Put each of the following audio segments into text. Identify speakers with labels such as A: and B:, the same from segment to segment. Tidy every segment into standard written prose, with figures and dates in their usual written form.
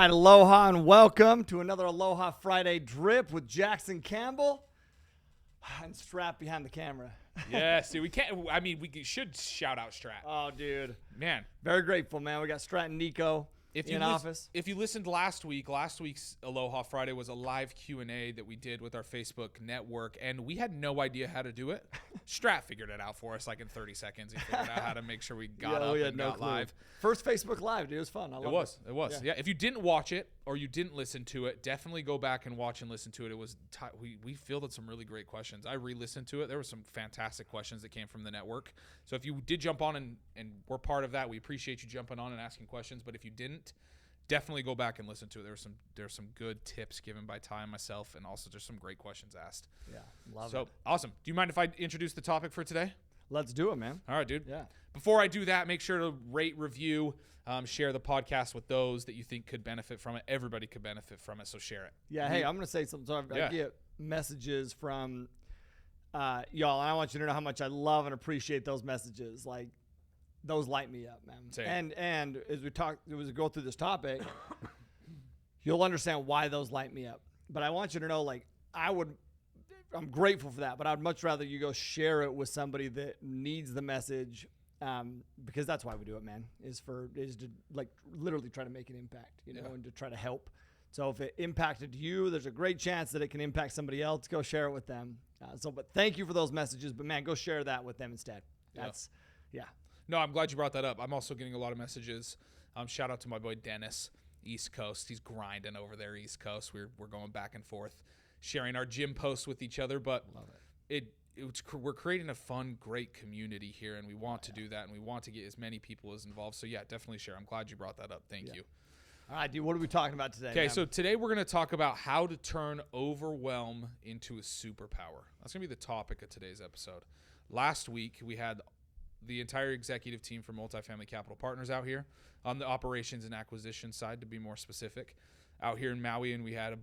A: right, aloha and welcome to another Aloha Friday drip with Jackson Campbell and Strap behind the camera.
B: Yeah, see, we can't. I mean, we should shout out Strat.
A: Oh, dude,
B: Man,
A: very grateful, man. We got Strat and Nico in office.
B: If you listened last week's Aloha Friday was a live Q&A that we did with our Facebook network, and we had no idea how to do it. Strat figured it out for us like in 30 seconds. He figured out how to make sure we got up and got live.
A: First Facebook Live, dude. It was fun.
B: It was. Yeah. If you didn't watch it or you didn't listen to it, definitely go back and watch and listen to it. It was we fielded some really great questions. I re-listened to it. There were some fantastic questions that came from the network. So if you did jump on and were part of that, we appreciate you jumping on and asking questions. But if you didn't, definitely go back and listen to it. There's some good tips given by Ty and myself, and also there's some great questions asked.
A: Yeah, love it.
B: So awesome. Do you mind if I introduce the topic for today?
A: Let's do it, man.
B: All right, dude.
A: Yeah.
B: Before I do that, make sure to rate, review, share the podcast with those that you think could benefit from it. Everybody could benefit from it, so share it.
A: Yeah, hey, I'm going to say something. So I get messages from y'all, and I want you to know how much I love and appreciate those messages. Like, those light me up, man.
B: Same.
A: And as we go through this topic, you'll understand why those light me up. But I want you to know, like, I'm grateful for that, but I'd much rather you go share it with somebody that needs the message, because that's why we do it, man, is to like literally try to make an impact, and to try to help. So if it impacted you, there's a great chance that it can impact somebody else. Go share it with them. But thank you for those messages, but man, go share that with them instead. That's, yeah.
B: No, I'm glad you brought that up. I'm also getting a lot of messages. Shout out to my boy Dennis, East Coast. He's grinding over there, East Coast. We're going back and forth, sharing our gym posts with each other. But we're creating a fun, great community here, and we want to do that, and we want to get as many people as involved. So yeah, definitely share. I'm glad you brought that up. Thank you.
A: All right, dude. What are we talking about today?
B: Okay, so today we're going to talk about how to turn overwhelm into a superpower. That's going to be the topic of today's episode. Last week we had the entire executive team from Multifamily Capital Partners out here on the operations and acquisition side, to be more specific, out here in Maui, and we had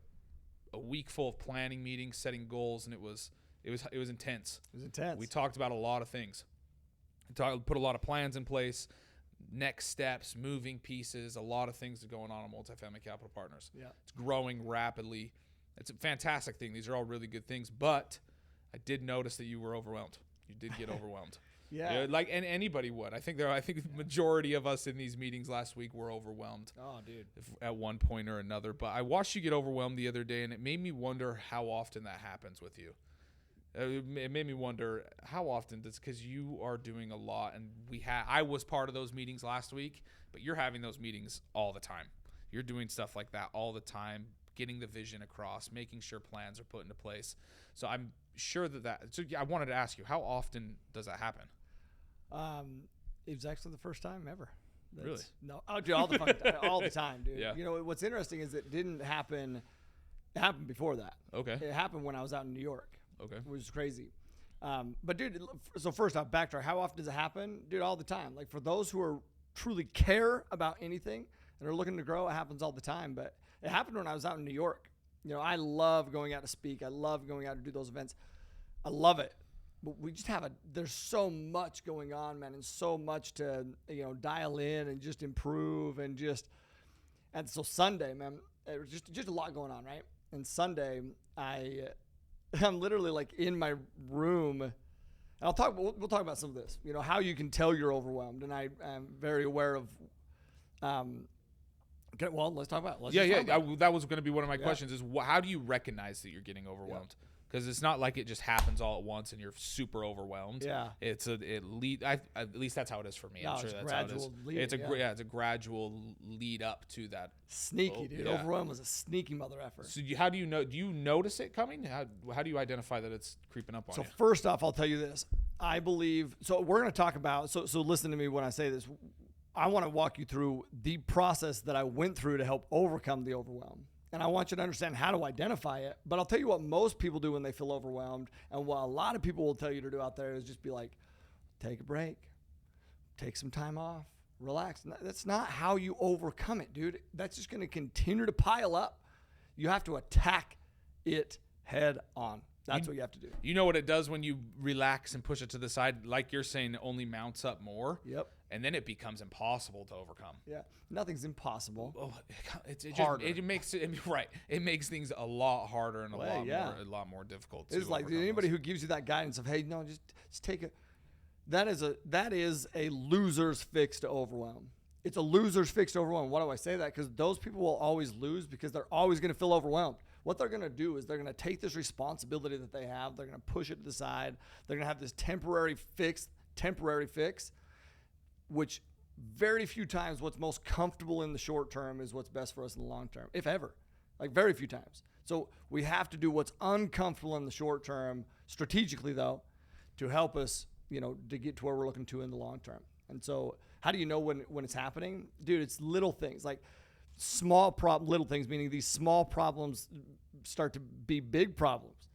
B: a week full of planning meetings, setting goals, and it was intense.
A: It was intense.
B: We talked about a lot of things. Put a lot of plans in place, next steps, moving pieces, a lot of things are going on Multifamily Capital Partners.
A: Yeah.
B: It's growing rapidly. It's a fantastic thing. These are all really good things, but I did notice that you were overwhelmed. You did get overwhelmed.
A: Yeah.
B: Like, and anybody would. I think the majority of us in these meetings last week were overwhelmed.
A: Oh, dude.
B: At one point or another. But I watched you get overwhelmed the other day, and it made me wonder how often that happens with you. It made me wonder how often because you are doing a lot, and I was part of those meetings last week, but you're having those meetings all the time. You're doing stuff like that all the time, getting the vision across, making sure plans are put into place. So I'm sure so I wanted to ask you, how often does that happen?
A: It was actually the first time ever.
B: Really?
A: No, I'll do all the time, dude.
B: Yeah.
A: You know, what's interesting is it didn't happen. It happened before that.
B: Okay.
A: It happened when I was out in New York.
B: Okay.
A: Which is crazy. But dude, so first off, backtrack. How often does it happen? Dude, all the time. Like, for those who are truly care about anything and are looking to grow, it happens all the time. But it happened when I was out in New York. I love going out to speak. I love going out to do those events. I love it. But we just there's so much going on, man, and so much to, dial in and just improve and so Sunday, man, it was just a lot going on, right? And Sunday, I'm literally like in my room, and we'll talk about some of this, how you can tell you're overwhelmed. And I am very aware of, well, let's talk about it.
B: That was going to be one of my questions is how do you recognize that you're getting overwhelmed? Because it's not like it just happens all at once and you're super overwhelmed.
A: Yeah.
B: At least that's how it is for me.
A: No,
B: I'm sure that's how it is. It's a gradual lead up to that.
A: Sneaky, dude. Yeah. Overwhelm was a sneaky mother effer.
B: So how do you know? Do you notice it coming? How do you identify that it's creeping up on you?
A: So first off, I'll tell you this. I believe, so we're going to talk about, so listen to me when I say this. I want to walk you through the process that I went through to help overcome the overwhelm. And I want you to understand how to identify it. But I'll tell you what most people do when they feel overwhelmed, and what a lot of people will tell you to do out there is just be like, take a break, take some time off, relax. That's not how you overcome it, dude. That's just going to continue to pile up. You have to attack it head on. That's what you have to do.
B: You know what it does when you relax and push it to the side? Like you're saying, it only mounts up more.
A: Yep.
B: and then it becomes impossible to overcome.
A: Yeah, nothing's impossible.
B: Oh, it makes things a lot harder and a lot more difficult.
A: It's like anybody who gives you that guidance of, hey, no, just take it. That is a loser's fix to overwhelm. It's a loser's fix to overwhelm. Why do I say that? Because those people will always lose because they're always going to feel overwhelmed. What they're going to do is they're going to take this responsibility that they have. They're going to push it to the side. They're going to have this temporary fix, which very few times what's most comfortable in the short term is what's best for us in the long term, if ever. Like very few times. So we have to do what's uncomfortable in the short term, strategically though, to help us, to get to where we're looking to in the long term. And so how do you know when it's happening? Dude, it's little things, like little things, meaning these small problems start to be big problems.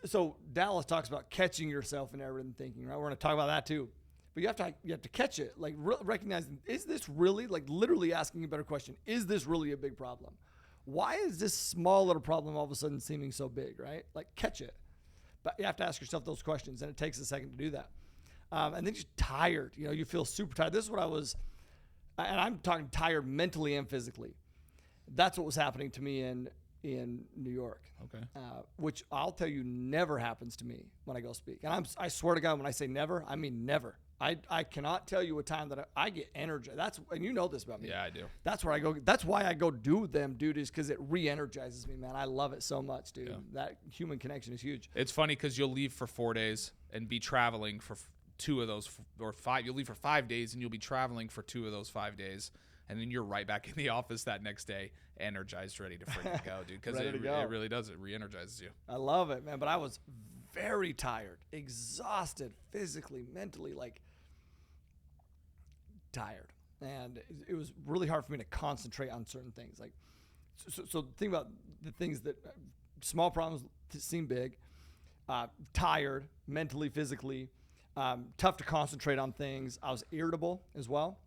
A: So Dallas talks about catching yourself in error and thinking, right? We're going to talk about that too. But you have to catch it, like recognizing, is this really, like literally asking a better question, is this really a big problem? Why is this small little problem all of a sudden seeming so big, right? Like catch it. But you have to ask yourself those questions, and it takes a second to do that. And then you're tired. You feel super tired. This is what I was, and I'm talking tired mentally and physically. That's what was happening to me in New York.
B: Okay.
A: Which I'll tell you never happens to me when I go speak. And I swear to God, when I say never, I mean never. I cannot tell you a time that I get energy. And you know this about me.
B: Yeah, I do.
A: That's where I go. That's why I go do them, dude, is because it re-energizes me, man. I love it so much, dude. Yeah. That human connection is huge.
B: It's funny because you'll leave for 4 days and be traveling for 2 of those, or 5. You'll leave for 5 days and you'll be traveling for 2 of those 5 days. And then you're right back in the office that next day, energized, ready to freaking go, dude. Because it really does. It re-energizes you.
A: I love it, man. But I was very tired, exhausted, physically, mentally, like tired. And it was really hard for me to concentrate on certain things. Like, so think about the things that small problems seem big, tired, mentally, physically, tough to concentrate on things. I was irritable as well.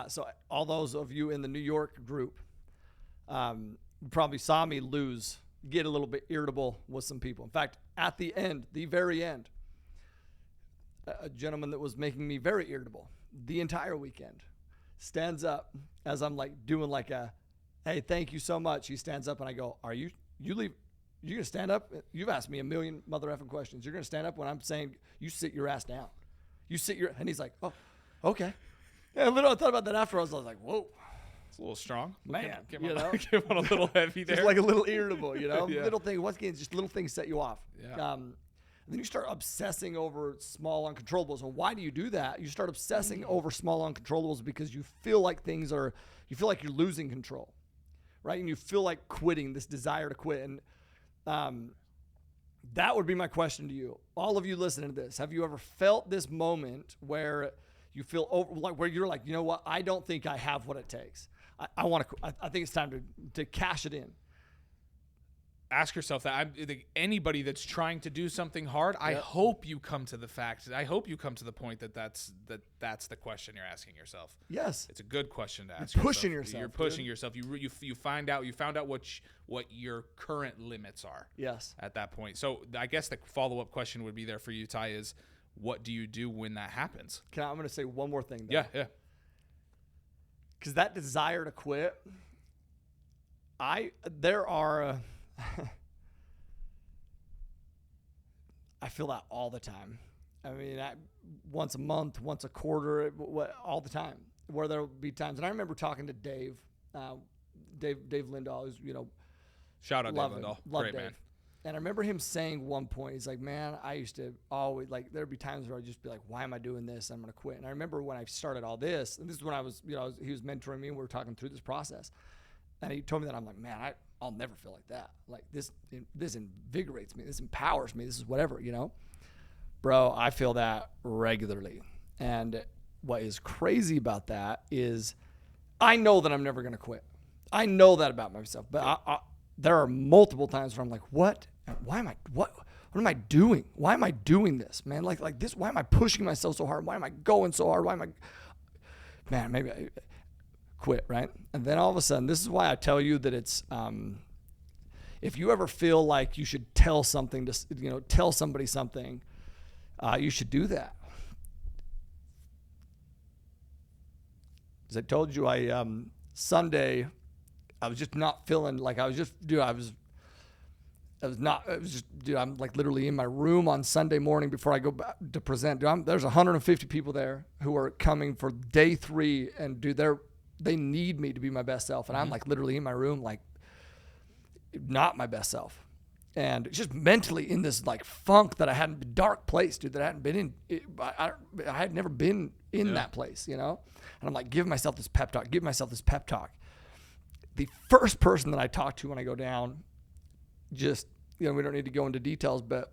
A: So all those of you in the New York group probably saw me get a little bit irritable with some people. In fact, at the very end, a gentleman that was making me very irritable the entire weekend stands up as I'm like doing like hey, thank you so much. He stands up and I go, you going to stand up? You've asked me a million mother effing questions. You're going to stand up when I'm saying you sit your ass down. And he's like, oh, okay. Yeah, I thought about that afterwards. I was like, whoa.
B: It's a little strong.
A: Man,
B: came on a little heavy there.
A: Just like a little irritable, Yeah.
B: Little
A: thing. Once again, just little things set you off.
B: Yeah.
A: And then you start obsessing over small uncontrollables. And why do you do that? You start obsessing over small uncontrollables because you feel like you feel like you're losing control, right? And you feel like quitting, this desire to quit. And that would be my question to you. All of you listening to this, have you ever felt this moment where you feel where you're like, you know what? I don't think I have what it takes. I think it's time to cash it in.
B: Ask yourself that. I think anybody that's trying to do something hard, I hope you come to the point that's the question you're asking yourself.
A: Yes,
B: it's a good question to ask.
A: You're pushing yourself.
B: You're pushing yourself. You found out what your current limits are.
A: Yes.
B: At that point, so I guess the follow-up question would be there for you, Ty, is what do you do when that happens?
A: I'm going to say one more thing, though.
B: Yeah.
A: Because that desire to quit, I feel that all the time. I mean, once a month, once a quarter, all the time. Where there'll be times, and I remember talking to Dave Lindahl, who's
B: shout out Dave Lindahl, great man.
A: And I remember him saying one point, he's like, man, I used to always, like, there'd be times where I'd just be like, why am I doing this? I'm going to quit. And I remember when I started all this, and this is when I was, he was mentoring me and we were talking through this process. And he told me that. I'm like, man, I'll never feel like that. Like, this invigorates me. This empowers me. This is whatever, Bro, I feel that regularly. And what is crazy about that is I know that I'm never going to quit. I know that about myself. But there are multiple times where I'm like, what am I doing? Why am I doing this, man? Like this, why am I pushing myself so hard? Why am I going so hard? Man, maybe I quit, right? And then all of a sudden, this is why I tell you that it's, if you ever feel like you should tell somebody something, you should do that. As I told you, Sunday, I was just not feeling like I was just, dude, I'm like literally in my room on Sunday morning before I go back to present. Dude, there's 150 people there who are coming for day 3, and dude, they need me to be my best self. And I'm like literally in my room, like not my best self. And just mentally in this like funk that I hadn't, dark place, dude, that I hadn't been in. I had never been in that place, you know? And I'm like, give myself this pep talk. The first person that I talk to when I go down, just, you know, we don't need to go into details, but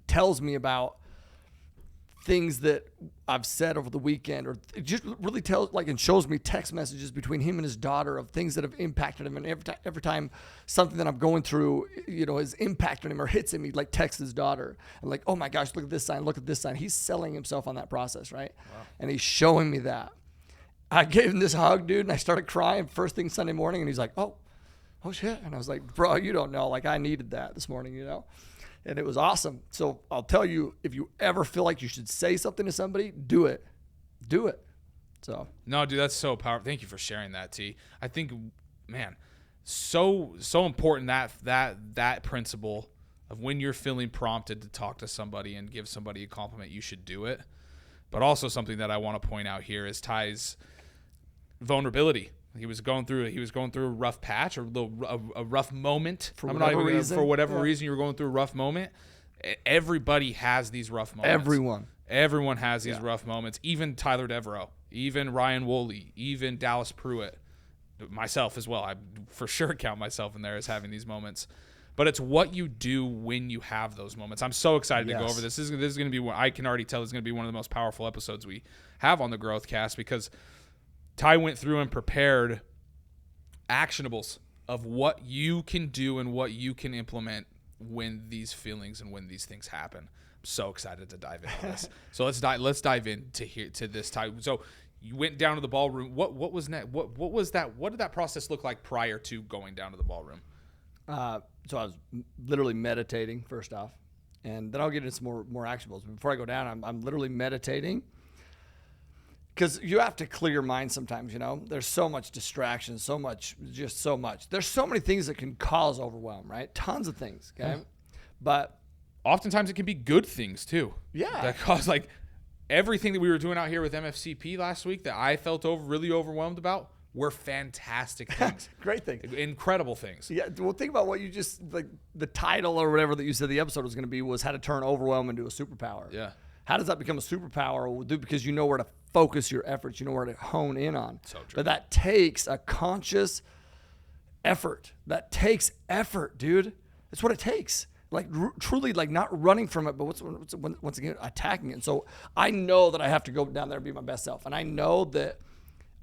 A: tells me about things that I've said over the weekend, or it just really tells, like, and shows me text messages between him and his daughter of things that have impacted him. And every time something that I'm going through, you know, has impacted him or hits him, he like texts his daughter and like, oh my gosh, look at this sign, look at this sign. He's selling himself on that process, right? Wow. And he's showing me that. I gave him this hug, dude, and I started crying first thing Sunday morning, and he's like, oh shit. And I was like, bro, you don't know, like I needed that this morning, you know? And it was awesome. So I'll tell you, if you ever feel like you should say something to somebody, do it. So
B: no, dude, that's so powerful. Thank you for sharing that, T. I think, man, so important that principle of when you're feeling prompted to talk to somebody and give somebody a compliment, you should do it. But also something that I want to point out here is Ty's vulnerability. He was going through a rough patch, or a rough moment.
A: For whatever
B: reason you were going through a rough moment. Everybody has these rough moments. Everyone has these rough moments. Even Tyler Deveraux, even Ryan Woolley, even Dallas Pruitt, myself as well. I for sure count myself in there as having these moments. But it's what you do when you have those moments. I'm so excited to go over this. This is going to be, I can already tell, this is going to be one of the most powerful episodes we have on the Growthcast, because Ty went through and prepared actionables of what you can do and what you can implement when these feelings and when these things happen. I'm so excited to dive into this. So let's dive into this, Ty. So you went down to the ballroom. What was next? What was that? What did that process look like prior to going down to the ballroom?
A: So I was literally meditating first off, and then I'll get into some more actionables. But before I go down, I'm literally meditating, because you have to clear your mind sometimes, you know. There's so much distraction, so much. There's so many things that can cause overwhelm, right? Tons of things, okay? Yeah. But
B: oftentimes it can be good things too.
A: Yeah.
B: That cause, like, everything that we were doing out here with MFCP last week that I felt really overwhelmed about were fantastic things.
A: Great things.
B: Incredible things.
A: Yeah. Well, think about what you just, like, the title or whatever that you said the episode was going to be was how to turn overwhelm into a superpower. Yeah. How does that become a superpower? Well, dude, because you know where to focus your efforts. You know where to hone in on.
B: So true.
A: But that takes a conscious effort. That takes effort, dude. That's what it takes. Like, truly, like, not running from it, but once again, attacking it. And so I know that I have to go down there and be my best self. And I know that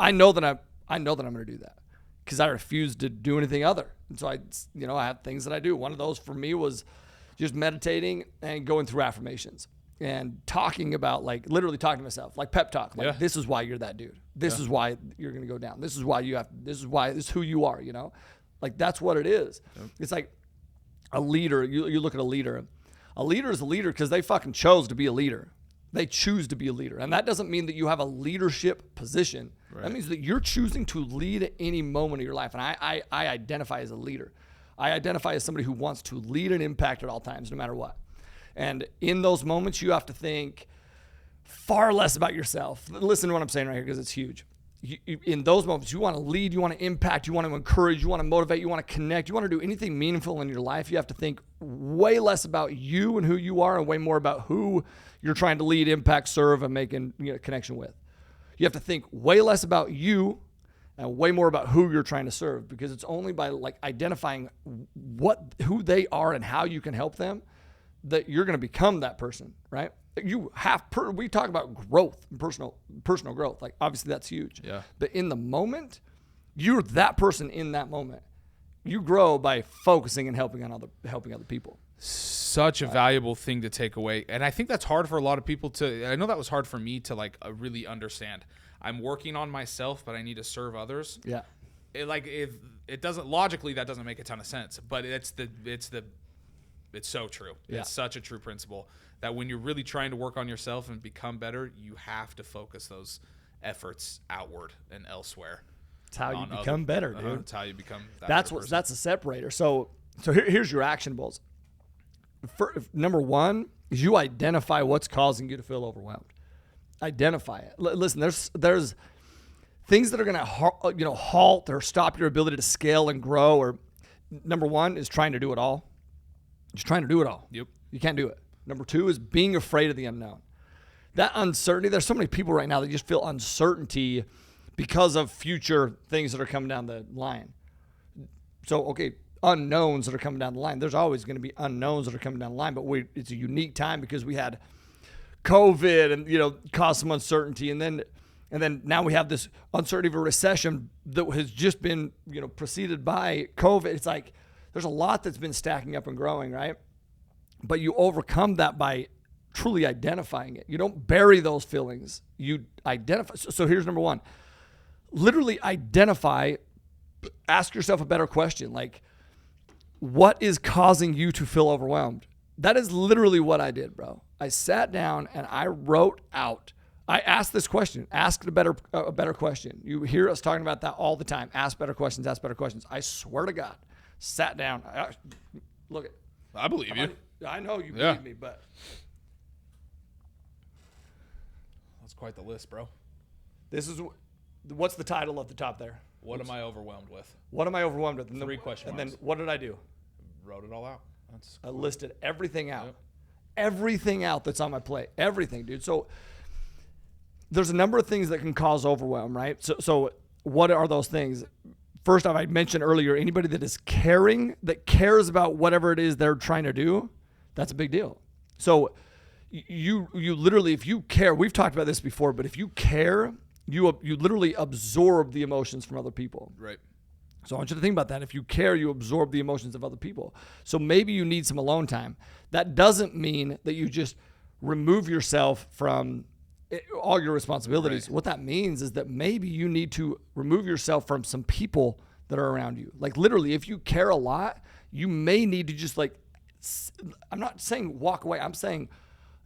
A: I'm going to do that, because I refuse to do anything other. And so I have things that I do. One of those for me was just meditating and going through affirmations and talking about, like, literally talking to myself, like pep talk. Like, this is why you're that dude. This is why you're going to go down. This is why this is who you are, you know? Like, that's what it is. Yep. It's like a leader. You look at a leader. A leader is a leader because they fucking chose to be a leader. They choose to be a leader. And that doesn't mean that you have a leadership position. Right. That means that you're choosing to lead at any moment of your life. And I identify as a leader. I identify as somebody who wants to lead and impact at all times, no matter what. And in those moments, you have to think far less about yourself. Listen to what I'm saying right here, because it's huge. In those moments, you want to lead, you want to impact, you want to encourage, you want to motivate, you want to connect, you want to do anything meaningful in your life. You have to think way less about you and who you are, and way more about who you're trying to lead, impact, serve, and make a connection with. You have to think way less about you and way more about who you're trying to serve, because it's only by, like, identifying who they are and how you can help them that you're going to become that person, right? We talk about growth, personal growth. Like, obviously that's huge. Yeah. But in the moment, you're that person in that moment. You grow by focusing and helping other people.
B: Such a valuable thing to take away. And I think that's hard for a lot of people I know that was hard for me to, like, really understand. I'm working on myself, but I need to serve others. Yeah. It doesn't, logically, that doesn't make a ton of sense, but it's so true. Yeah. It's such a true principle that when you're really trying to work on yourself and become better, you have to focus those efforts outward and elsewhere.
A: It's how you become better, dude.
B: It's how you become
A: That's a separator. So here's your actionables. Number one is you identify what's causing you to feel overwhelmed. Identify it. Listen, there's things that are going to halt or stop your ability to scale and grow. Or number one is trying to do it all. Just trying to do it all.
B: Yep.
A: You can't do it. Number two is being afraid of the unknown. That uncertainty, there's so many people right now that just feel uncertainty because of future things that are coming down the line. So, okay, unknowns that are coming down the line. There's always going to be unknowns that are coming down the line, but it's a unique time because we had COVID and, caused some uncertainty. And then now we have this uncertainty of a recession that has just been, preceded by COVID. It's like there's a lot that's been stacking up and growing, right? But you overcome that by truly identifying it. You don't bury those feelings. You identify. So here's number one. Literally identify, ask yourself a better question. Like, what is causing you to feel overwhelmed? That is literally what I did, bro. I sat down and I wrote out, I asked this question, ask a better question. You hear us talking about that all the time. Ask better questions, ask better questions. I swear to God, sat down. Look at.
B: I believe you.
A: I know you believe me, but.
B: That's quite the list, bro.
A: This is, what's the title at the top there?
B: What am I overwhelmed with?
A: What am I overwhelmed with? And
B: 3 question marks.
A: And then what did I do?
B: Wrote it all out.
A: I listed everything out. Yep. Everything out that's on my plate. Everything, dude. So there's a number of things that can cause overwhelm, right? So what are those things? First off, I mentioned earlier, anybody that is caring, that cares about whatever it is they're trying to do, that's a big deal. So you literally, if you care, we've talked about this before, but if you care, you literally absorb the emotions from other people.
B: Right.
A: So I want you to think about that. If you care, you absorb the emotions of other people. So maybe you need some alone time. That doesn't mean that you just remove yourself from all your responsibilities. Right. What that means is that maybe you need to remove yourself from some people that are around you. Like literally, if you care a lot, you may need to just I'm not saying walk away. I'm saying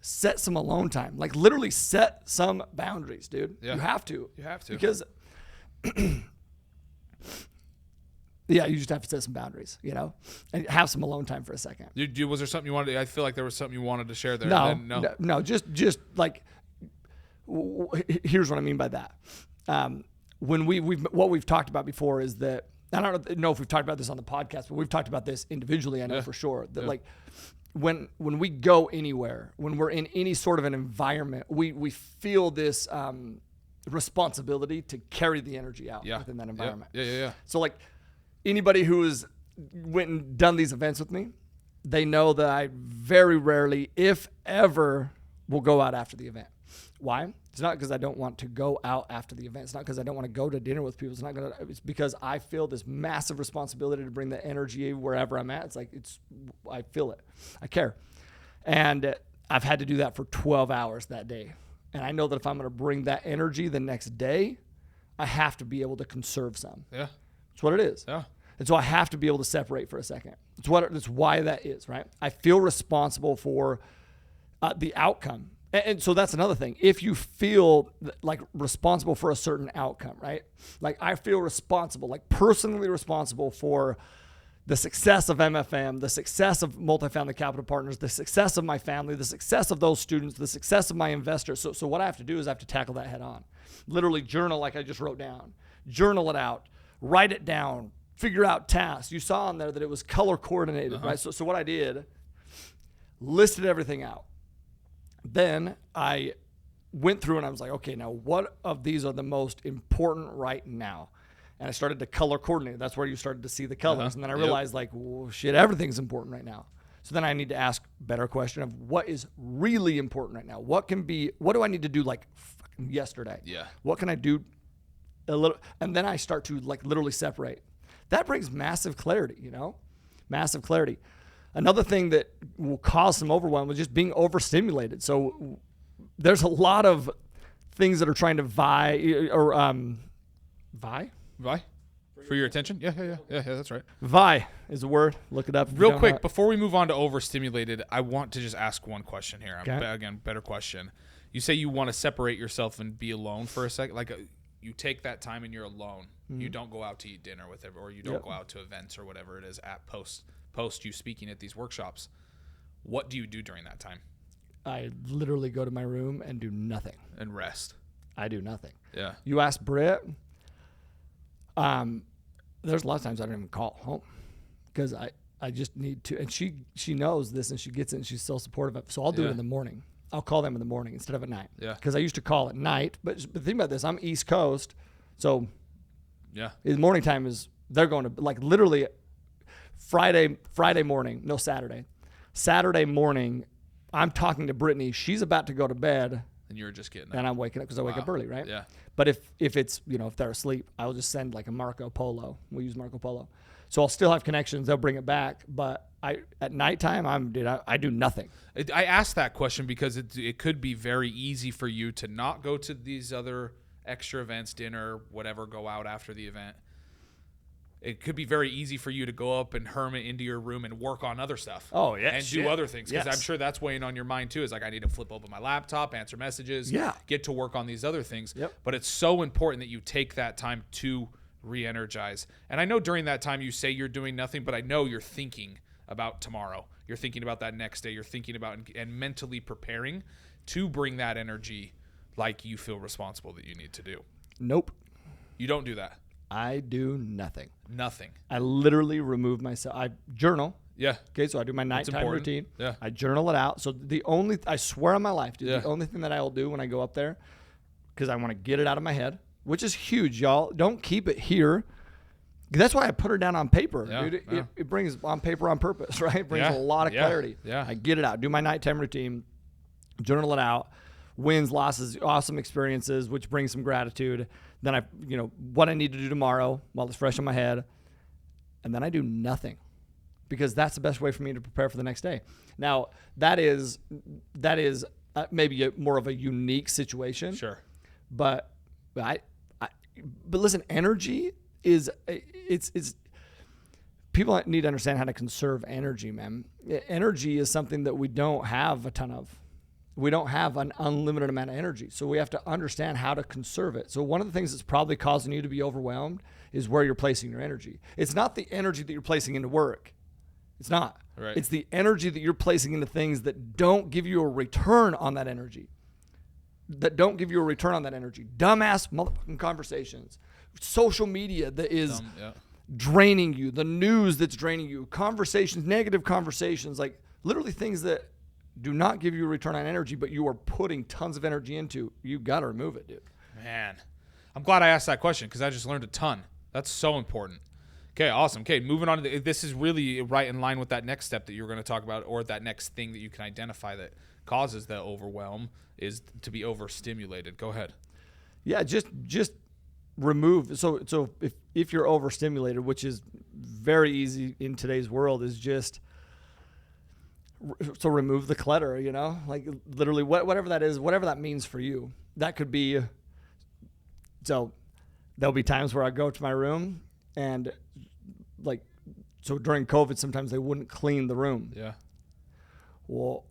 A: set some alone time. Like literally set some boundaries, dude. Yeah. You have to. Because yeah, you just have to set some boundaries, and have some alone time for a second.
B: Was there something you wanted? I feel like there was something you wanted to share there.
A: No. Just like, here's what I mean by that. When what we've talked about before is that, I don't know if we've talked about this on the podcast, but we've talked about this individually. I know for sure that like when we go anywhere, when we're in any sort of an environment, we feel this responsibility to carry the energy out within that environment.
B: Yeah.
A: So like, anybody who has went and done these events with me, they know that I very rarely, if ever, will go out after the event. Why? It's not because I don't want to go out after the event. It's not because I don't want to go to dinner with people. It's because I feel this massive responsibility to bring the energy wherever I'm at. I feel it. I care. And I've had to do that for 12 hours that day. And I know that if I'm going to bring that energy the next day, I have to be able to conserve some.
B: Yeah.
A: That's what it is.
B: Yeah.
A: And so I have to be able to separate for a second. That's why that is, right? I feel responsible for the outcome. And so that's another thing. If you feel like responsible for a certain outcome, right? Like I feel responsible, like personally responsible for the success of MFM, the success of Multifamily Capital Partners, the success of my family, the success of those students, the success of my investors. So what I have to do is I have to tackle that head on. Literally journal like I just wrote down. Journal it out. Write it down. Figure out tasks. You saw on there that it was color coordinated, right? So what I did, listed everything out. Then I went through and I was like, okay, now what of these are the most important right now? And I started to color coordinate. That's where you started to see the colors. And then I realized shit, everything's important right now. So then I need to ask a better question of what is really important right now? What do I need to do like yesterday?
B: Yeah.
A: What can I do a little? And then I start to like literally separate. That brings massive clarity, massive clarity. Another thing that will cause some overwhelm is just being overstimulated. So there's a lot of things that are trying to vie
B: for your attention. Yeah, that's right.
A: Vie is a word. Look it up.
B: Real quick, before we move on to overstimulated, I want to just ask one question here.
A: Okay.
B: Again, better question. You say you want to separate yourself and be alone for a second. Like you take that time and you're alone. You don't go out to eat dinner with everyone, or you don't go out to events or whatever it is at post you speaking at these workshops. What do you do during that time?
A: I literally go to my room and do nothing.
B: And rest.
A: I do nothing.
B: Yeah.
A: You ask Britt, there's a lot of times I don't even call home because I just need to, and she knows this and she gets it and she's so supportive of it. So I'll do it in the morning. I'll call them in the morning instead of at night.
B: Yeah.
A: Because I used to call at night, but think about this. I'm East Coast, so the morning time is, they're going to, like, literally Friday morning, no, Saturday morning, I'm talking to Brittany. She's about to go to bed.
B: And you're just getting up.
A: And I'm waking up because I wake up early, right?
B: Yeah.
A: But if it's, if they're asleep, I'll just send like a Marco Polo. We use Marco Polo. So I'll still have connections. They'll bring it back. But at nighttime, I do nothing.
B: I asked that question because it could be very easy for you to not go to these other extra events, dinner, whatever, go out after the event. It could be very easy for you to go up and hermit into your room and work on other stuff.
A: Oh, yeah.
B: And do other things. Because I'm sure that's weighing on your mind, too. Is like, I need to flip open my laptop, answer messages, get to work on these other things.
A: Yep.
B: But it's so important that you take that time to re-energize. And I know during that time you say you're doing nothing, but I know you're thinking about tomorrow. You're thinking about that next day. You're thinking about and mentally preparing to bring that energy like you feel responsible that you need to do.
A: Nope.
B: You don't do that.
A: I do nothing.
B: Nothing.
A: I literally remove myself. I journal.
B: Yeah.
A: Okay, so I do my nighttime routine.
B: Yeah.
A: I journal it out. So I swear on my life, dude, the only thing that I will do when I go up there, because I want to get it out of my head, which is huge, y'all. Don't keep it here. That's why I put her down on paper, dude. It brings on paper on purpose, right? It brings a lot of clarity.
B: Yeah.
A: I get it out. Do my nighttime routine, journal it out, wins, losses, awesome experiences, which brings some gratitude. Then what I need to do tomorrow while it's fresh in my head. And then I do nothing because that's the best way for me to prepare for the next day. Now, that is maybe more of a unique situation.
B: Sure.
A: But listen, energy is it's people need to understand how to conserve energy, man. Energy is something that we don't have a ton of. We don't have an unlimited amount of energy. So we have to understand how to conserve it. So one of the things that's probably causing you to be overwhelmed is where you're placing your energy. It's not the energy that you're placing into work. It's not.
B: Right.
A: It's the energy that you're placing into things that don't give you a return on that energy. Dumbass motherfucking conversations. Social media that is draining you. The news that's draining you. Conversations, negative conversations, like literally things that do not give you a return on energy, but you are putting tons of energy into. You got to remove it, dude.
B: Man, I'm glad I asked that question because I just learned a ton. That's so important. Okay, awesome. Okay, moving on. This is really right in line with that next step that you were going to talk about, or that next thing that you can identify that causes the overwhelm is to be overstimulated. Go ahead.
A: Yeah, just remove. So if you're overstimulated, which is very easy in today's world, is just remove the clutter. Like literally whatever that is, whatever that means for you. That could be. So there'll be times where I go to my room and during COVID, sometimes they wouldn't clean the room.
B: Yeah.
A: Well,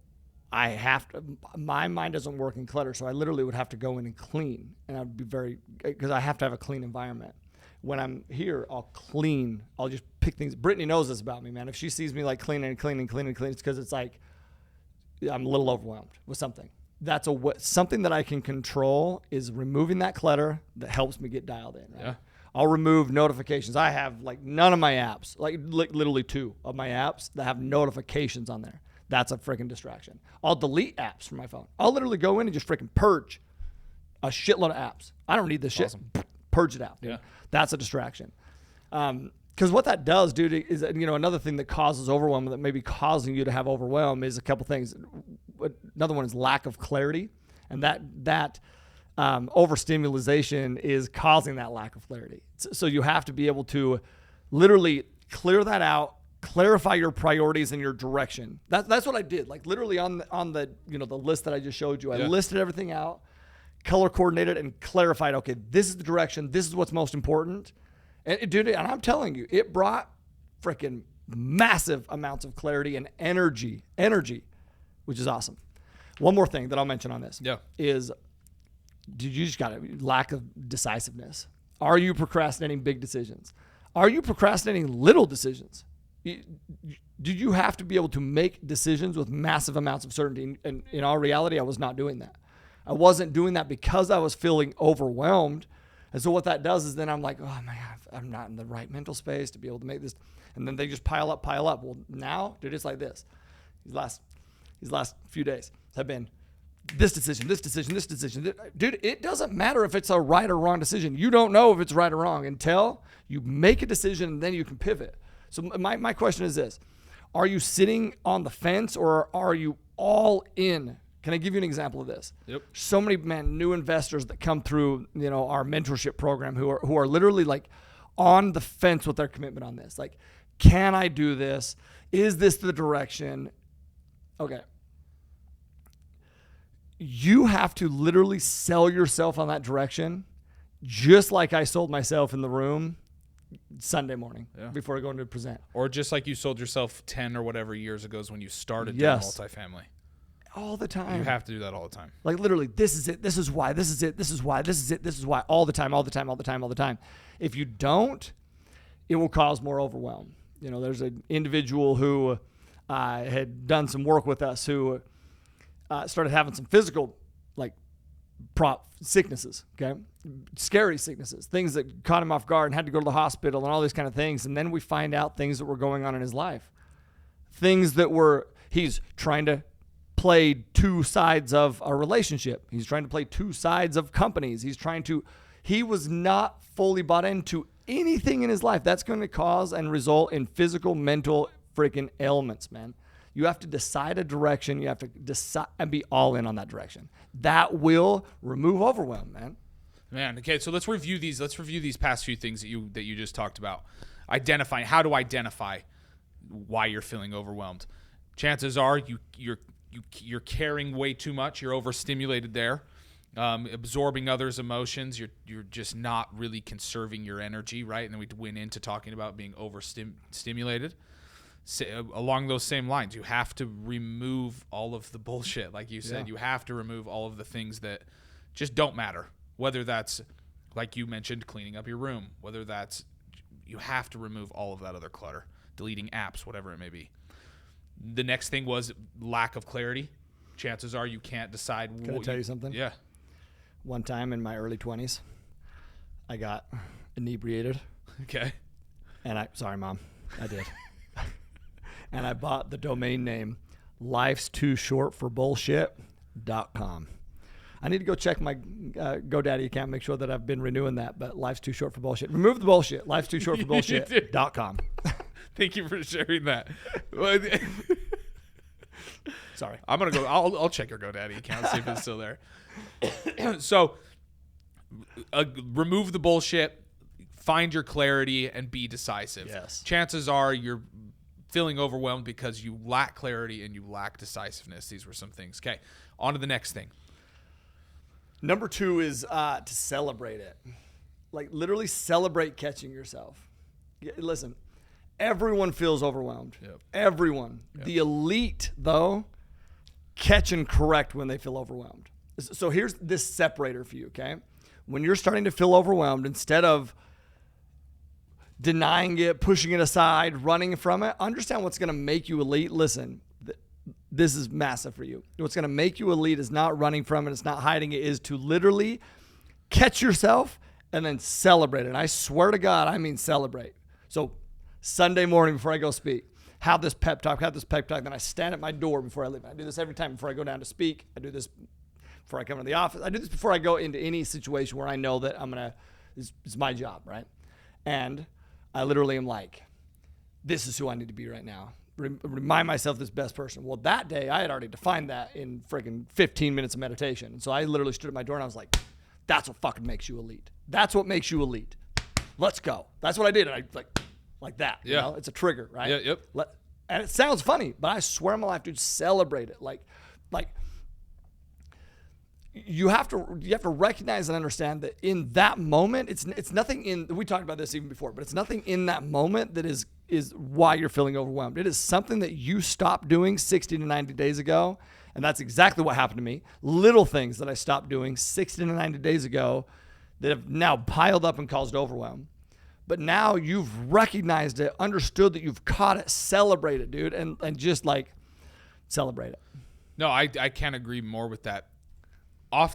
A: I have to, my mind doesn't work in clutter. So I literally would have to go in and clean, and I'd be because I have to have a clean environment. When I'm here, I'll clean. I'll just pick things. Brittany knows this about me, man. If she sees me like cleaning, it's because it's like I'm a little overwhelmed with something. That's something that I can control is removing that clutter that helps me get dialed in. Right?
B: Yeah.
A: I'll remove notifications. I have like none of my apps, like literally 2 of my apps that have notifications on there. That's a freaking distraction. I'll delete apps from my phone. I'll literally go in and just freaking purge a shitload of apps. I don't need this shit.
B: Awesome.
A: Purge it out, dude.
B: Yeah.
A: That's a distraction. Because what that does, dude, is another thing that causes overwhelm, that may be causing you to have overwhelm, is a couple things. Another one is lack of clarity, and that overstimulation is causing that lack of clarity. So you have to be able to literally clear that out, clarify your priorities and your direction. That's what I did. Like literally on the the list that I just showed you, I listed everything out, color coordinated, and clarified. Okay, this is the direction. This is what's most important. And dude, and I'm telling you, it brought freaking massive amounts of clarity and energy, which is awesome. One more thing that I'll mention on this
B: is,
A: dude, you just got a lack of decisiveness. Are you procrastinating big decisions? Are you procrastinating little decisions? Do you have to be able to make decisions with massive amounts of certainty? And in all reality, I was not doing that. I wasn't doing that because I was feeling overwhelmed. And so what that does is then I'm like, oh my God, I'm not in the right mental space to be able to make this. And then they just pile up. Well, now, dude, it's like this. These last few days have been this decision. Dude, it doesn't matter if it's a right or wrong decision. You don't know if it's right or wrong until you make a decision, and then you can pivot. So my question is this. Are you sitting on the fence, or are you all in? Can I give you an example of this?
B: Yep.
A: So many new investors that come through, our mentorship program who are literally like on the fence with their commitment on this. Like, can I do this? Is this the direction? Okay. You have to literally sell yourself on that direction, just like I sold myself in the room Sunday morning before I go into present.
B: Or just like you sold yourself 10 or whatever years ago when you started doing multifamily.
A: All the time.
B: You have to do that all the time.
A: Like literally, this is it. This is why. This is it. This is why. This is it. This is why. All the time. If you don't, it will cause more overwhelm. There's an individual who had done some work with us who started having some physical sicknesses, okay? Scary sicknesses, things that caught him off guard and had to go to the hospital and all these kind of things. And then we find out things that were going on in his life. Things that he's trying to play two sides of a relationship. He's trying to play two sides of companies. He was not fully bought into anything in his life. That's going to cause and result in physical, mental freaking ailments, man. You have to decide a direction. You have to decide and be all in on that direction. That will remove overwhelm, man.
B: Okay, so let's review these. Let's review these past few things that you just talked about. Identifying how to identify why you're feeling overwhelmed. Chances are you're caring way too much. You're overstimulated there, absorbing others' emotions. You're just not really conserving your energy, right? And then we went into talking about being overstimulated. Along those same lines, you have to remove all of the bullshit. Like you said, you have to remove all of the things that just don't matter. Whether that's, like you mentioned, cleaning up your room. Whether that's, you have to remove all of that other clutter, deleting apps, whatever it may be. The next thing was lack of clarity. Chances are you can't decide.
A: Can I tell you something?
B: Yeah.
A: One time in my early 20s, I got inebriated.
B: Okay.
A: And sorry, Mom, I did. And I bought the domain name lifestoshortforbullshit.com. I need to go check my GoDaddy account, make sure that I've been renewing that, but life's too short for bullshit. Remove the bullshit. Life's too short for bullshit.com.
B: Thank you for sharing that.
A: Sorry.
B: I'm going to go. I'll check your GoDaddy account, see if it's still there. So remove the bullshit, find your clarity, and be decisive.
A: Yes.
B: Chances are you're feeling overwhelmed because you lack clarity and you lack decisiveness. These were some things. Okay, on to the next thing.
A: Number 2 is to celebrate it. Like literally celebrate catching yourself. Listen, everyone feels overwhelmed.
B: Yep.
A: Everyone. Yep. The elite, though, catch and correct when they feel overwhelmed. So here's this separator for you, okay? When you're starting to feel overwhelmed, instead of denying it, pushing it aside, running from it, understand what's going to make you elite. Listen, this is massive for you. What's going to make you elite is not running from it. It's not hiding it. Is to literally catch yourself and then celebrate it. And I swear to God, I mean celebrate. So Sunday morning before I go speak, have this pep talk. Then I stand at my door before I leave. I do this every time before I go down to speak. I do this before I come into the office. I do this before I go into any situation where I know that it's my job, right? And I literally am like, this is who I need to be right now. Remind myself this best person. Well, that day I had already defined that in freaking 15 minutes of meditation. And so I literally stood at my door and I was like, that's what fucking makes you elite. That's what makes you elite. Let's go. That's what I did. And I like that.
B: Yeah.
A: You know? It's a trigger, right?
B: Yeah, yep.
A: And it sounds funny, but I swear on my life, dude, celebrate it. Like you have to recognize and understand that in that moment, it's nothing in, we talked about this even before, but it's nothing in that moment that is why you're feeling overwhelmed. It is something that you stopped doing 60 to 90 days ago. And that's exactly what happened to me. Little things that I stopped doing 60 to 90 days ago that have now piled up and caused overwhelm. But now you've recognized it, understood that you've caught it, celebrate it, dude, and just like celebrate it.
B: No, I can't agree more with that.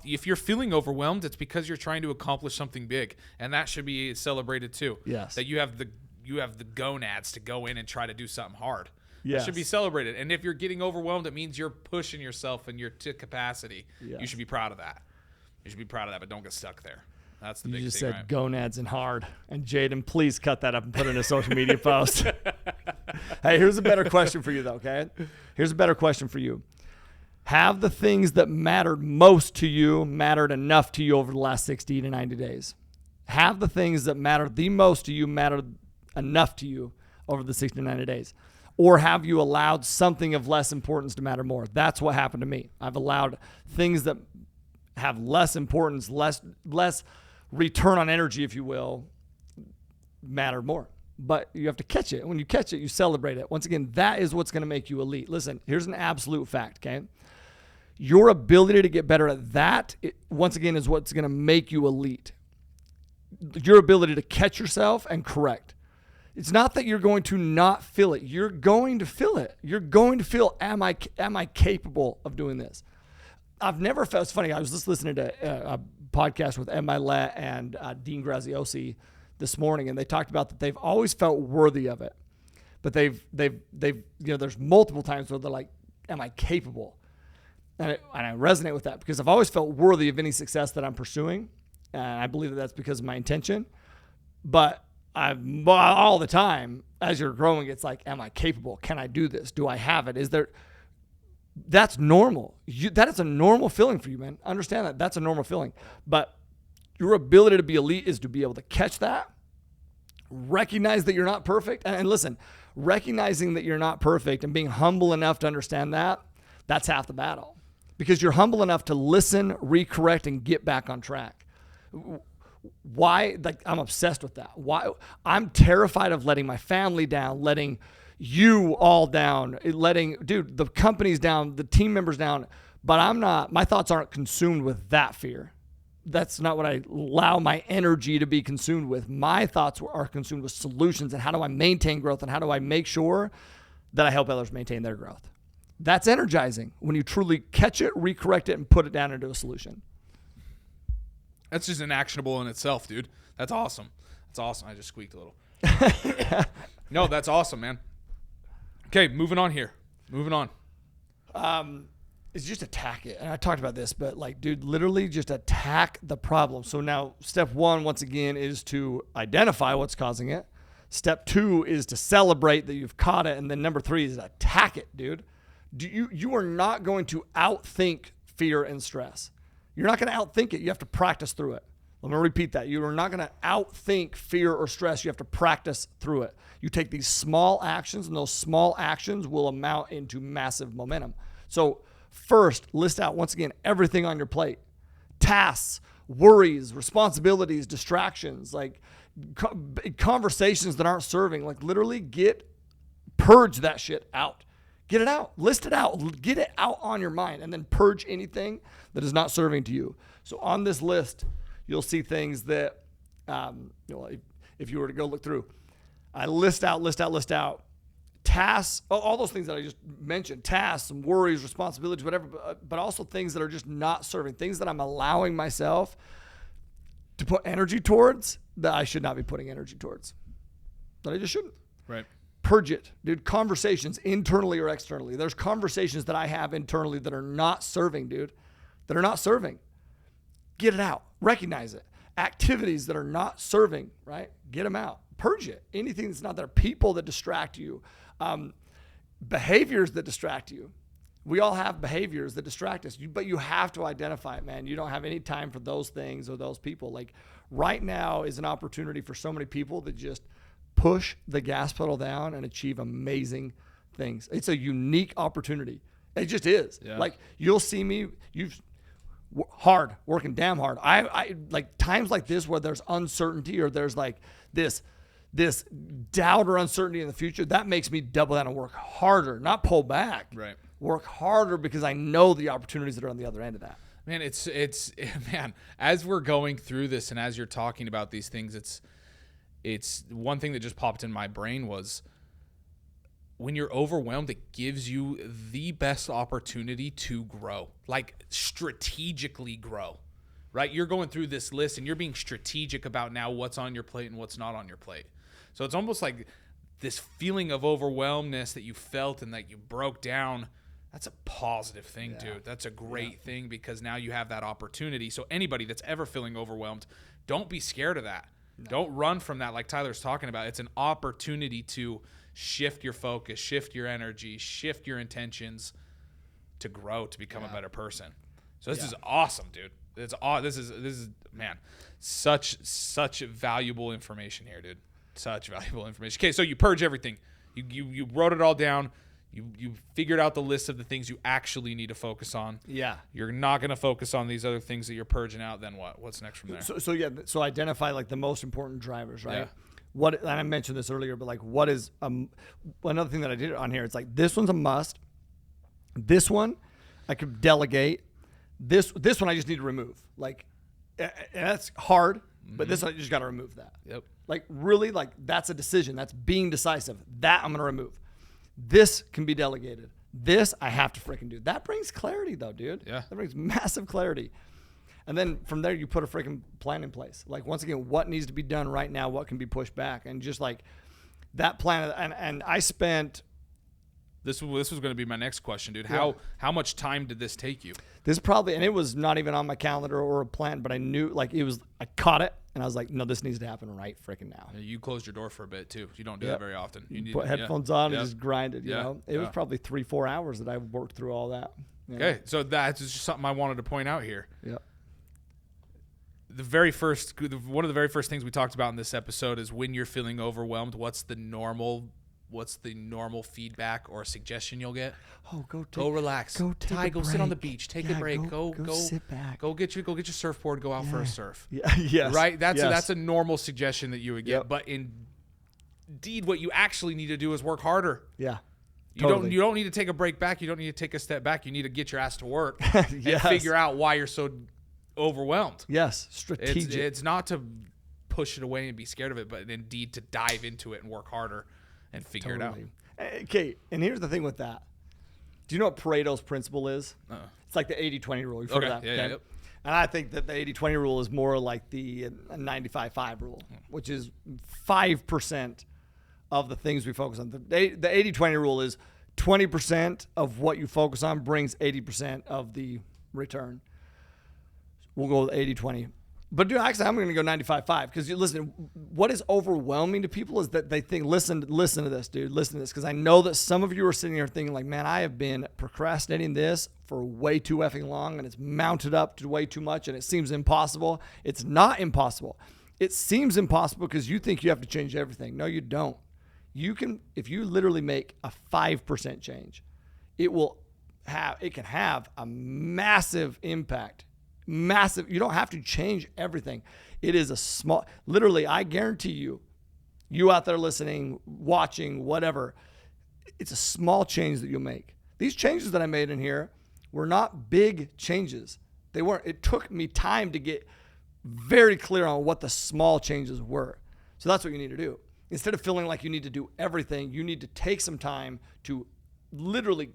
B: If you're feeling overwhelmed, it's because you're trying to accomplish something big, and that should be celebrated too.
A: Yes.
B: That you have the gonads to go in and try to do something hard.
A: Yes.
B: It should be celebrated. And if you're getting overwhelmed, it means you're pushing yourself and you're to capacity.
A: Yes.
B: You should be proud of that. You should be proud of that, but don't get stuck there. That's the big thing.
A: You just said
B: right?
A: gonads and hard. And Jaden, please cut that up and put it in a social media post. Hey, here's a better question for you though, okay? Here's a better question for you. Have the things that mattered most to you mattered enough to you over the last 60 to 90 days? Have the things that mattered the most to you mattered enough to you over the 60 to 90 days? Or have you allowed something of less importance to matter more? That's what happened to me. I've allowed things that have less importance, less return on energy, if you will, matter more. But you have to catch it. When you catch it, you celebrate it. Once again, that is what's going to make you elite. Listen, here's an absolute fact, okay? Your ability to get better at that, once again, is what's going to make you elite. Your ability to catch yourself and correct. It's not that you're going to not feel it. You're going to feel it. You're going to feel, am I capable of doing this? I've never felt, it's funny, I was just listening to a podcast with Ed Milet and Dean Graziosi this morning, and they talked about that they've always felt worthy of it. But they've there's multiple times where they're like, am I capable? And I resonate with that because I've always felt worthy of any success that I'm pursuing. And I believe that that's because of my intention. But all the time, as you're growing, it's like, am I capable? Can I do this? Do I have it? That's normal. That is a normal feeling for you, man. Understand that. That's a normal feeling. But your ability to be elite is to be able to catch that, recognize that you're not perfect. And listen, recognizing that you're not perfect and being humble enough to understand that, that's half the battle. Because you're humble enough to listen, recorrect, and get back on track. Why? Like, I'm obsessed with that. Why? I'm terrified of letting my family down, letting you all down, letting the companies down, the team members down. But I'm not. My thoughts aren't consumed with that fear. That's not what I allow my energy to be consumed with. My thoughts are consumed with solutions and how do I maintain growth and how do I make sure that I help others maintain their growth. That's energizing when you truly catch it, recorrect it, and put it down into a solution.
B: That's just an actionable in itself, dude. That's awesome. That's awesome. I just squeaked a little. No, that's awesome, man. Okay, moving on here. Moving on. It's
A: just attack it. And I talked about this, but like, dude, literally just attack the problem. So now step one, once again, is to identify what's causing it. Step two is to celebrate that you've caught it. And then number three is attack it, dude. You are not going to outthink fear and stress. You're not going to outthink it. You have to practice through it. Let me repeat that. You are not going to outthink fear or stress. You have to practice through it. You take these small actions, and those small actions will amount into massive momentum. So first, list out, once again, everything on your plate. Tasks, worries, responsibilities, distractions, like conversations that aren't serving. Like literally purge that shit out. Get it out. List it out. Get it out on your mind, and then purge anything that is not serving to you. So on this list, you'll see things that, if you were to go look through, I list out tasks, all those things that I just mentioned, tasks and worries, responsibilities, whatever, but also things that are just not serving, things that I'm allowing myself to put energy towards that I should not be putting energy towards, that I just shouldn't.
B: Right.
A: Purge it, dude. Conversations, internally or externally. There's conversations that I have internally that are not serving, dude. That are not serving. Get it out. Recognize it. Activities that are not serving, right? Get them out. Purge it. Anything that's not there. People that distract you. Behaviors that distract you. We all have behaviors that distract us, but you have to identify it, man. You don't have any time for those things or those people. Like right now is an opportunity for so many people that just push the gas pedal down and achieve amazing things. It's a unique opportunity. It just is. Yeah. Like you'll see me, working damn hard. I like times like this where there's uncertainty or there's like this doubt or uncertainty in the future. That makes me double down and work harder, not pull back.
B: Right.
A: Work harder because I know the opportunities that are on the other end of that.
B: Man, man, as we're going through this and as you're talking about these things, it's one thing that just popped in my brain was when you're overwhelmed, it gives you the best opportunity to grow, like strategically grow, right? You're going through this list and you're being strategic about now what's on your plate and what's not on your plate. So it's almost like this feeling of overwhelmness that you felt and that you broke down. That's a positive thing, dude. That's a great thing because now you have that opportunity. So anybody that's ever feeling overwhelmed, don't be scared of that. No. Don't run from that like Tyler's talking about. It's an opportunity to shift your focus, shift your energy, shift your intentions to grow, to become a better person. So this is awesome, dude. This is man, such valuable information here, dude. Such valuable information. Okay, so you purge everything. You wrote it all down. You figured out the list of the things you actually need to focus on. Yeah. You're not going to focus on these other things that you're purging out. Then what? What's next from there?
A: So identify like the most important drivers, right? Yeah. And I mentioned this earlier, but like what is another thing that I did on here? It's like this one's a must. This one I could delegate. This one I just need to remove. Like, and that's hard, but this one I just got to remove that.
B: Yep.
A: Like really, like that's a decision. That's being decisive. That I'm going to remove. This can be delegated. This I have to freaking do. That brings clarity though, dude.
B: Yeah.
A: That brings massive clarity. And then from there, you put a freaking plan in place. Like once again, what needs to be done right now? What can be pushed back? And just like that plan. And I spent.
B: This was going to be my next question, dude. How much time did this take you?
A: This probably, and it was not even on my calendar or a plan, but I knew like I caught it. And I was like, no, this needs to happen right freaking now.
B: You closed your door for a bit, too. You don't do that very often. You need
A: put headphones on and just grind it, you know? It was probably 3-4 hours that I worked through all that.
B: Okay, so that's just something I wanted to point out here.
A: Yep.
B: One of the very first things we talked about in this episode is when you're feeling overwhelmed, what's the normal feedback or suggestion you'll get?
A: Oh,
B: go relax.
A: Go
B: sit on the beach. Take a break. Go
A: sit back.
B: Go get your surfboard. Go out for a surf.
A: Yeah. Yes.
B: Right. That's a normal suggestion that you would get. Yep. But indeed, what you actually need to do is work harder.
A: Yeah.
B: You don't need to take a break back. You don't need to take a step back. You need to get your ass to work and figure out why you're so overwhelmed.
A: Yes. Strategic.
B: It's not to push it away and be scared of it, but indeed to dive into it and work harder and figure it out.
A: Okay, and here's the thing with that. Do you know what Pareto's Principle is? It's like the 80-20 rule. You've heard of that?
B: Yeah, yep.
A: And I think that the 80-20 rule is more like the 95-5 rule, which is 5% of the things we focus on. The 80-20 rule is 20% of what you focus on brings 80% of the return. We'll go with 80-20. But dude, actually, I'm going to go 95-5 because you listen. What is overwhelming to people is that they think, listen to this, dude. Listen to this, because I know that some of you are sitting here thinking, like, man, I have been procrastinating this for way too effing long, and it's mounted up to way too much, and it seems impossible. It's not impossible. It seems impossible because you think you have to change everything. No, you don't. You can, if you literally make a 5% change, it can have a massive impact. Massive. You don't have to change everything. It is a small, literally, I guarantee you out there listening, watching, whatever, it's a small change that you'll make. These changes that I made in here were not big changes. They weren't. It took me time to get very clear on what the small changes were. So that's what you need to do. Instead of feeling like you need to do everything, you need to take some time to literally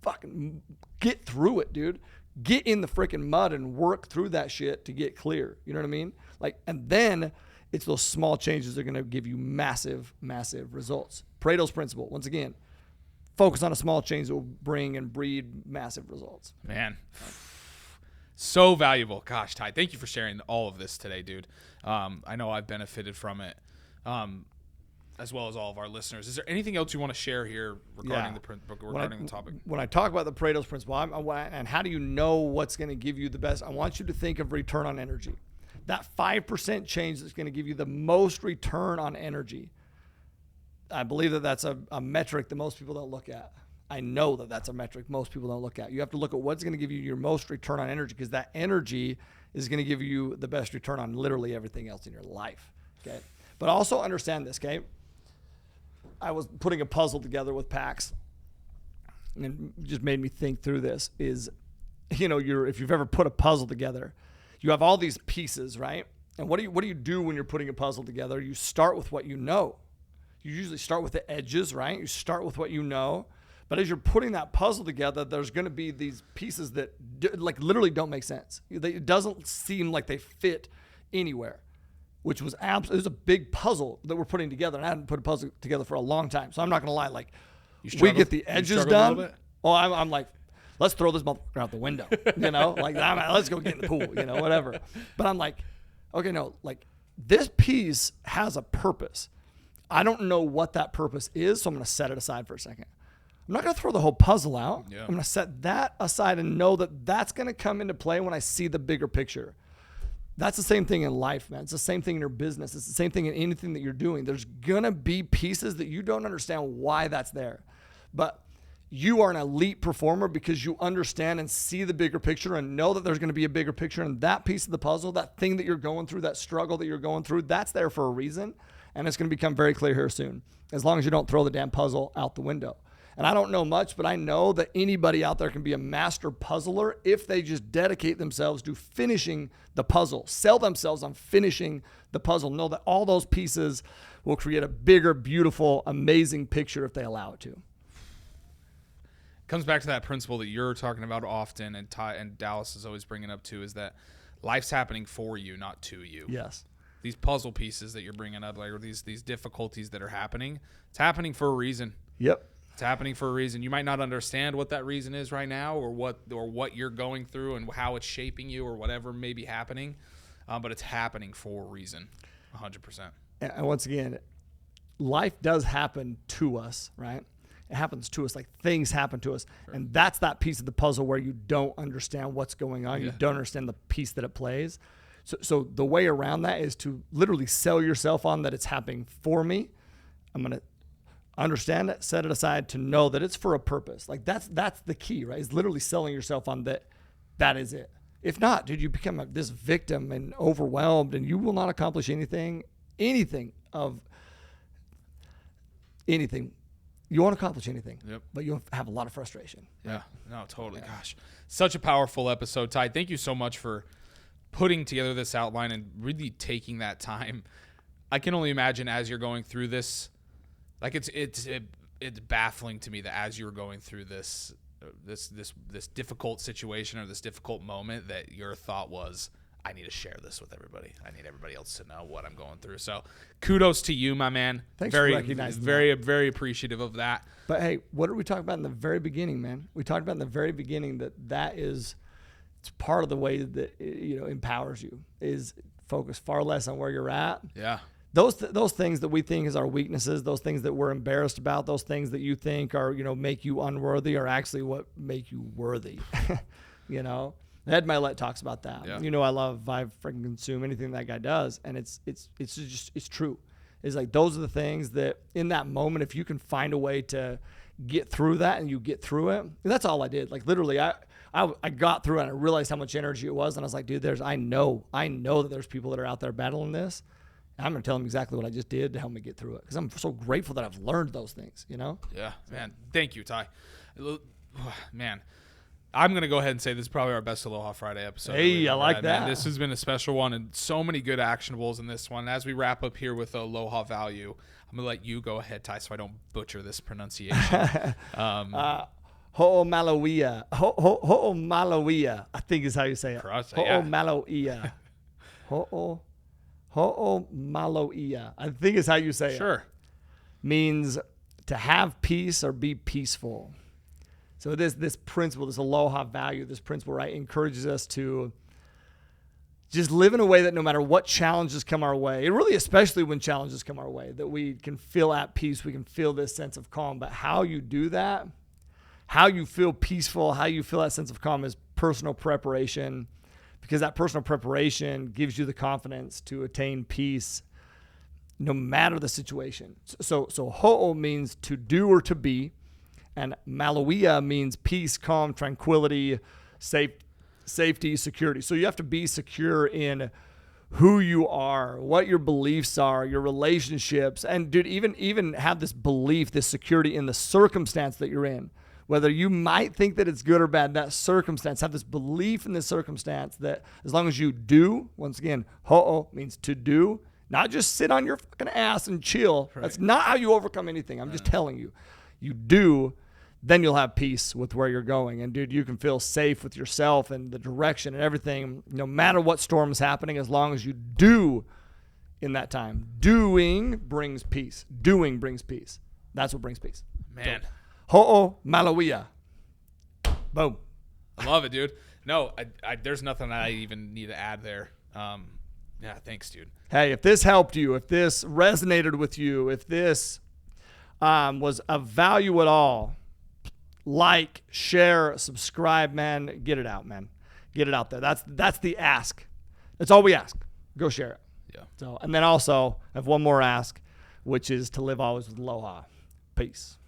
A: fucking get through it, dude. Get in the freaking mud and work through that shit to get clear. You know what I mean? Like, and then it's those small changes that are going to give you massive, massive results. Pareto's Principle. Once again, focus on a small change that will bring and breed massive results.
B: Man, so valuable. Gosh, Ty, thank you for sharing all of this today, dude. I know I've benefited from it. As well as all of our listeners. Is there anything else you want to share here regarding the topic? When
A: I talk about the Pareto's Principle, and how do you know what's going to give you the best, I want you to think of return on energy. That 5% change that's going to give you the most return on energy. I believe that that's a metric that most people don't look at. I know that that's a metric most people don't look at. You have to look at what's going to give you your most return on energy, because that energy is going to give you the best return on literally everything else in your life. Okay. But also understand this. Okay. I was putting a puzzle together with Pax, and it just made me think through this is, if you've ever put a puzzle together, you have all these pieces, right? And what do you do when you're putting a puzzle together? You start with what you know. You usually start with the edges, right? You start with what you know. But as you're putting that puzzle together, there's going to be these pieces that literally don't make sense. It doesn't seem like they fit anywhere, which was it was a big puzzle that we're putting together. And I hadn't put a puzzle together for a long time. So I'm not going to lie. Like, we get the edges done. Oh, I'm like, let's throw this motherfucker out the window, let's go get in the pool, whatever. But I'm like, okay, no, like this piece has a purpose. I don't know what that purpose is, so I'm going to set it aside for a second. I'm not going to throw the whole puzzle out. Yeah. I'm going to set that aside and know that that's going to come into play when I see the bigger picture. That's the same thing in life, man. It's the same thing in your business. It's the same thing in anything that you're doing. There's going to be pieces that you don't understand why that's there. But you are an elite performer because you understand and see the bigger picture and know that there's going to be a bigger picture. And that piece of the puzzle, that thing that you're going through, that struggle that you're going through, that's there for a reason. And it's going to become very clear here soon, as long as you don't throw the damn puzzle out the window. And I don't know much, but I know that anybody out there can be a master puzzler if they just dedicate themselves to finishing the puzzle, sell themselves on finishing the puzzle, know that all those pieces will create a bigger, beautiful, amazing picture if they allow it to.
B: Comes back to that principle that you're talking about often, and Dallas is always bringing up too, is that life's happening for you, not to you.
A: Yes.
B: These puzzle pieces that you're bringing up, or these difficulties that are happening, it's happening for a reason.
A: Yep.
B: It's happening for a reason. You might not understand what that reason is right now, or what you're going through and how it's shaping you, or whatever may be happening, but it's happening for a reason, 100%.
A: And once again, life does happen to us, right? It happens to us, like things happen to us. Sure. And that's that piece of the puzzle where you don't understand what's going on. Yeah. You don't understand the piece that it plays. So the way around that is to literally sell yourself on that it's happening for me. I'm going to understand it, set it aside to know that it's for a purpose. Like that's the key, right? Is literally selling yourself on that is it. If not, dude, you become this victim and overwhelmed, and you will not accomplish anything. You won't accomplish anything, yep. But you'll have a lot of frustration.
B: Yeah, no, totally. Yeah. Gosh, such a powerful episode, Ty. Thank you so much for putting together this outline and really taking that time. I can only imagine as you're going through this, like it's baffling to me that as you were going through this difficult situation or this difficult moment, that your thought was, I need to share this with everybody. I need everybody else to know what I'm going through. So kudos to you, my man.
A: Thanks for recognizing
B: that. Very appreciative of that.
A: But hey, what did we talk about in the very beginning, man? We talked about in the very beginning that is, it's part of the way that empowers you, is focus far less on where you're at.
B: Yeah.
A: Those things that we think is our weaknesses, those things that we're embarrassed about, those things that you think are, make you unworthy, are actually what make you worthy. Ed Milet talks about that. Yeah. I love Vibe freaking Consume, anything that guy does. And it's true. It's like, those are the things that in that moment, if you can find a way to get through that and you get through it, and that's all I did. Like literally I got through it and I realized how much energy it was. And I was like, dude, I know that there's people that are out there battling this. And I'm going to tell them exactly what I just did to help me get through it. Because I'm so grateful that I've learned those things,
B: Yeah, man. Thank you, Ty. Man, I'm going to go ahead and say this is probably our best Aloha Friday episode.
A: Hey, I like that.
B: Man, this has been a special one, and so many good actionables in this one. As we wrap up here with Aloha value, I'm going to let you go ahead, Ty, so I don't butcher this pronunciation.
A: Ho'omalauia. Ho'omalauia, I think is how you say it. Ho'omalauia. Ho'omalauia, I think is how you say it.
B: Sure.
A: Means to have peace or be peaceful. So this principle, this Aloha value, this principle, right, encourages us to just live in a way that no matter what challenges come our way, and really especially when challenges come our way, that we can feel at peace, we can feel this sense of calm. But how you do that, how you feel peaceful, how you feel that sense of calm is personal preparation, because that personal preparation gives you the confidence to attain peace no matter the situation. So ho'o means to do or to be, And Malawiya means peace, calm, tranquility, safety, security. So you have to be secure in who you are, what your beliefs are, your relationships. And dude, even have this belief, this security in the circumstance that you're in. Whether you might think that it's good or bad, that circumstance, have this belief in this circumstance that as long as you do, once again, ho'o means to do, not just sit on your fucking ass and chill. Right. That's not how you overcome anything. I'm just telling you. You do, then you'll have peace with where you're going. And dude, you can feel safe with yourself and the direction and everything, no matter what storm is happening, as long as you do in that time. Doing brings peace. Doing brings peace. That's what brings peace.
B: Man.
A: So, ho'o Malawiya. Boom.
B: I love it, dude. No, I there's nothing I even need to add there. Yeah, thanks, dude.
A: Hey, if this helped you, if this resonated with you, if this was of value at all, like, share, subscribe, man. Get it out, man. Get it out there. That's the ask. That's all we ask. Go share it.
B: Yeah.
A: So, and then also, I have one more ask, which is to live always with aloha. Peace.